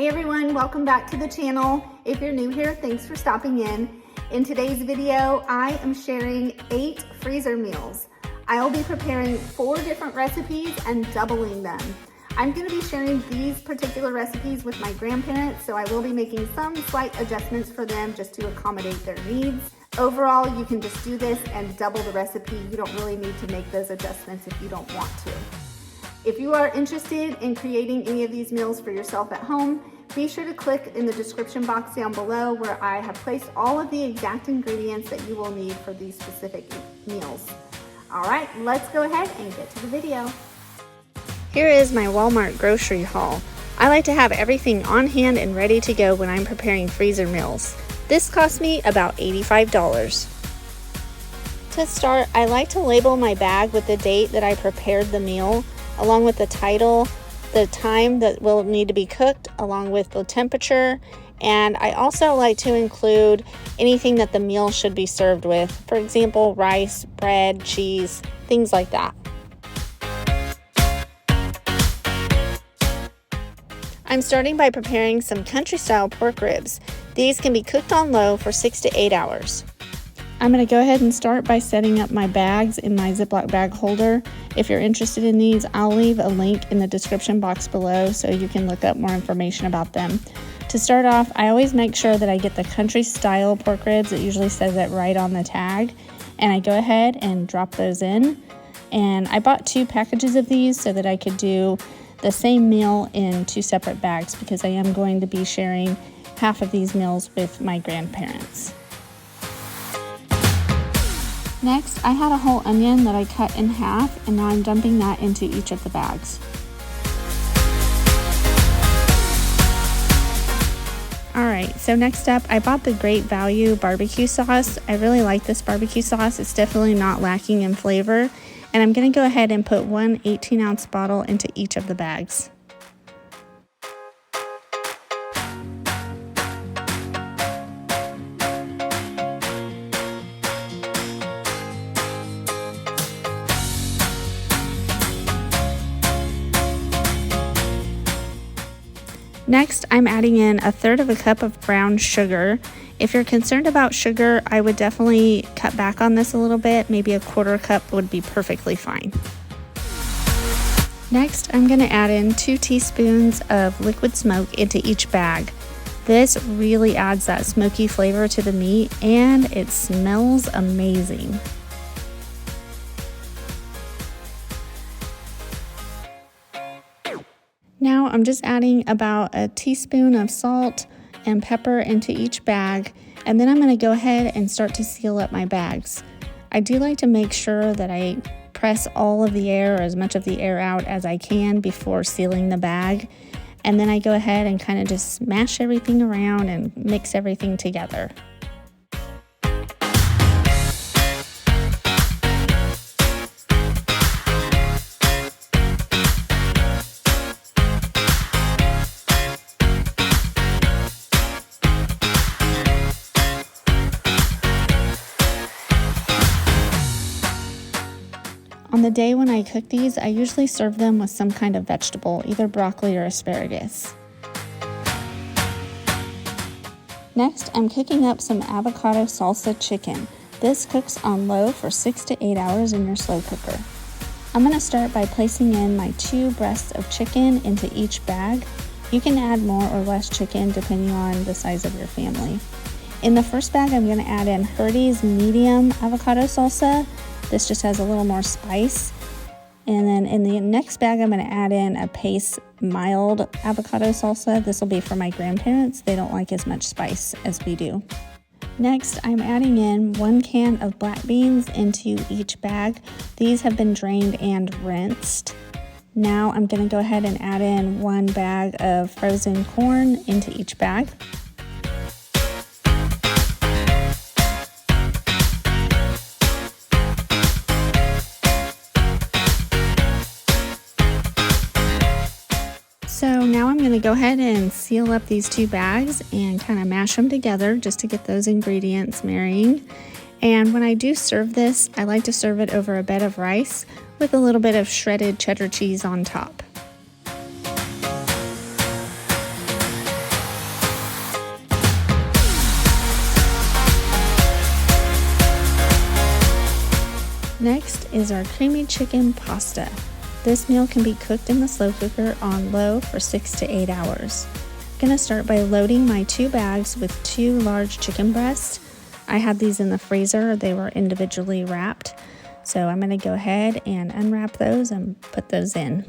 Hey everyone, welcome back to the channel. If you're new here, thanks for stopping in. In today's video, I am sharing 8 freezer meals. I'll be preparing 4 different recipes and doubling them. I'm going to be sharing these particular recipes with my grandparents, so I will be making some slight adjustments for them just to accommodate their needs. Overall, you can just do this and double the recipe. You don't really need to make those adjustments if you don't want to. If you are interested in creating any of these meals for yourself at home, be sure to click in the description box down below where I have placed all of the exact ingredients that you will need for these specific meals. All right, let's go ahead and get to the video. Here is my Walmart grocery haul. I like to have everything on hand and ready to go when I'm preparing freezer meals. This cost me about $85. To start, I like to label my bag with the date that I prepared the meal, along with the title, the time that will need to be cooked, along with the temperature, and I also like to include anything that the meal should be served with. For example, rice, bread, cheese, things like that. I'm starting by preparing some country-style pork ribs. These can be cooked on low for 6 to 8 hours. I'm going to go ahead and start by setting up my bags in my Ziploc bag holder. If you're interested in these, I'll leave a link in the description box below so you can look up more information about them. To start off, I always make sure that I get the country style pork ribs. It usually says it right on the tag. And I go ahead and drop those in. And I bought 2 packages of these so that I could do the same meal in 2 separate bags because I am going to be sharing half of these meals with my grandparents. Next, I had a whole onion that I cut in half, and now I'm dumping that into each of the bags. Alright, so next up, I bought the Great Value barbecue sauce. I really like this barbecue sauce. It's definitely not lacking in flavor. And I'm going to go ahead and put 1 18-ounce bottle into each of the bags. Next, I'm adding in 1/3 cup of brown sugar. If you're concerned about sugar, I would definitely cut back on this a little bit. Maybe 1/4 cup would be perfectly fine. Next, I'm going to add in 2 teaspoons of liquid smoke into each bag. This really adds that smoky flavor to the meat, and it smells amazing. Now I'm just adding about 1 teaspoon of salt and pepper into each bag, and then I'm going to go ahead and start to seal up my bags. I do like to make sure that I press all of the air, or as much of the air out as I can before sealing the bag, and then I go ahead and kind of just smash everything around and mix everything together. On the day when I cook these, I usually serve them with some kind of vegetable, either broccoli or asparagus. Next, I'm cooking up some avocado salsa chicken. This cooks on low for 6 to 8 hours in your slow cooker. I'm going to start by placing in my 2 breasts of chicken into each bag. You can add more or less chicken depending on the size of your family. In the first bag, I'm going to add in Herdy's medium avocado salsa. This just has a little more spice. And then in the next bag, I'm going to add in a Pace mild avocado salsa. This will be for my grandparents. They don't like as much spice as we do. Next, I'm adding in 1 can of black beans into each bag. These have been drained and rinsed. Now I'm going to go ahead and add in 1 bag of frozen corn into each bag. So now I'm going to go ahead and seal up these 2 bags and kind of mash them together just to get those ingredients marrying. And when I do serve this, I like to serve it over a bed of rice with a little bit of shredded cheddar cheese on top. Next is our creamy chicken pasta. This meal can be cooked in the slow cooker on low for 6 to 8 hours. I'm gonna start by loading my 2 bags with 2 large chicken breasts. I had these in the freezer, they were individually wrapped. So I'm gonna go ahead and unwrap those and put those in.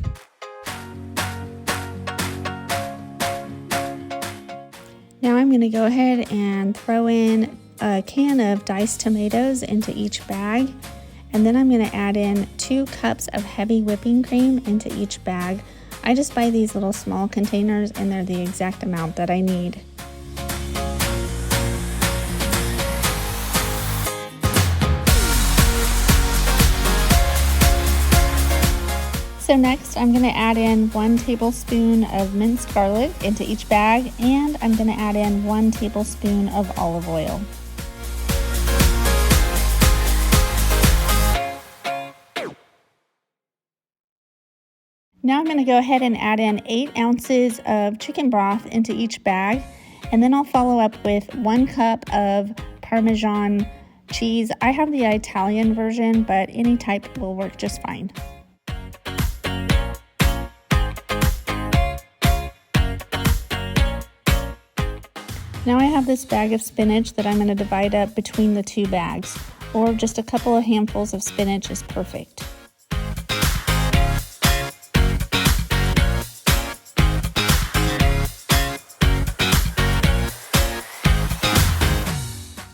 Now I'm gonna go ahead and throw in a can of diced tomatoes into each bag. And then I'm gonna add in 2 cups of heavy whipping cream into each bag. I just buy these little small containers and they're the exact amount that I need. So next I'm gonna add in 1 tablespoon of minced garlic into each bag, and I'm gonna add in 1 tablespoon of olive oil. Now I'm gonna go ahead and add in 8 ounces of chicken broth into each bag, and then I'll follow up with 1 cup of parmesan cheese. I have the Italian version, but any type will work just fine. Now I have this bag of spinach that I'm going to divide up between the 2 bags, or just a couple of handfuls of spinach is perfect.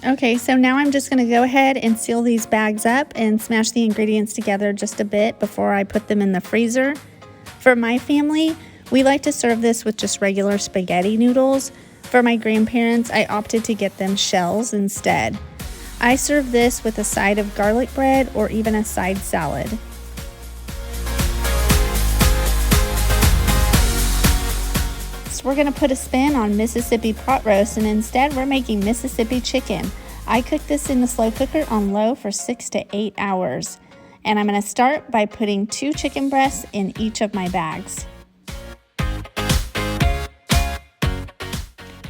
Okay, so now I'm just going to go ahead and seal these bags up and smash the ingredients together just a bit before I put them in the freezer. For my family, we like to serve this with just regular spaghetti noodles. For my grandparents, I opted to get them shells instead. I serve this with a side of garlic bread or even a side salad. So we're going to put a spin on Mississippi pot roast, and instead we're making Mississippi chicken. I cook this in the slow cooker on low for 6 to 8 hours. And I'm going to start by putting 2 chicken breasts in each of my bags.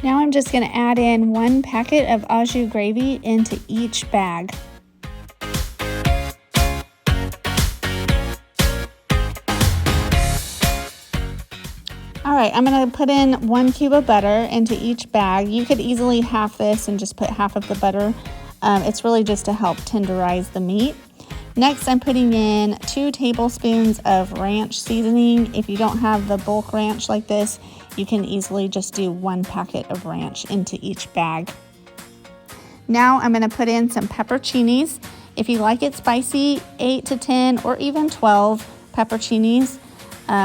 Now I'm just going to add in 1 packet of au jus gravy into each bag. Alright, I'm going to put in 1 cube of butter into each bag. You could easily half this and just put half of the butter. It's really just to help tenderize the meat. Next, I'm putting in 2 tablespoons of ranch seasoning. If you don't have the bulk ranch like this, you can easily just do 1 packet of ranch into each bag. Now I'm going to put in some pepperoncinis. If you like it spicy, 8 to 10 or even 12 pepperoncinis.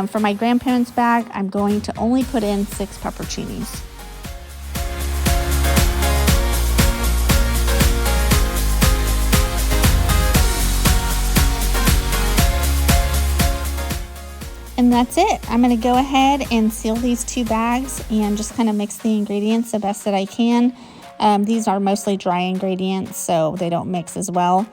For my grandparents' bag, I'm going to only put in 6 pepperoncinis. And that's it. I'm going to go ahead and seal these 2 bags and just kind of mix the ingredients the best that I can. These are mostly dry ingredients, so they don't mix as well.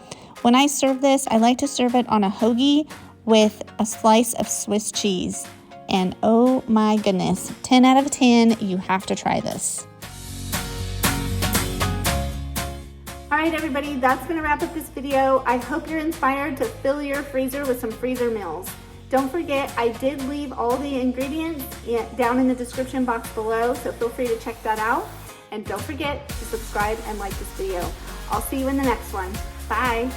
When I serve this, I like to serve it on a hoagie with a slice of Swiss cheese. And oh my goodness, 10 out of 10, you have to try this. All right, everybody, that's going to wrap up this video. I hope you're inspired to fill your freezer with some freezer meals. Don't forget, I did leave all the ingredients down in the description box below, so feel free to check that out. And don't forget to subscribe and like this video. I'll see you in the next one. Bye.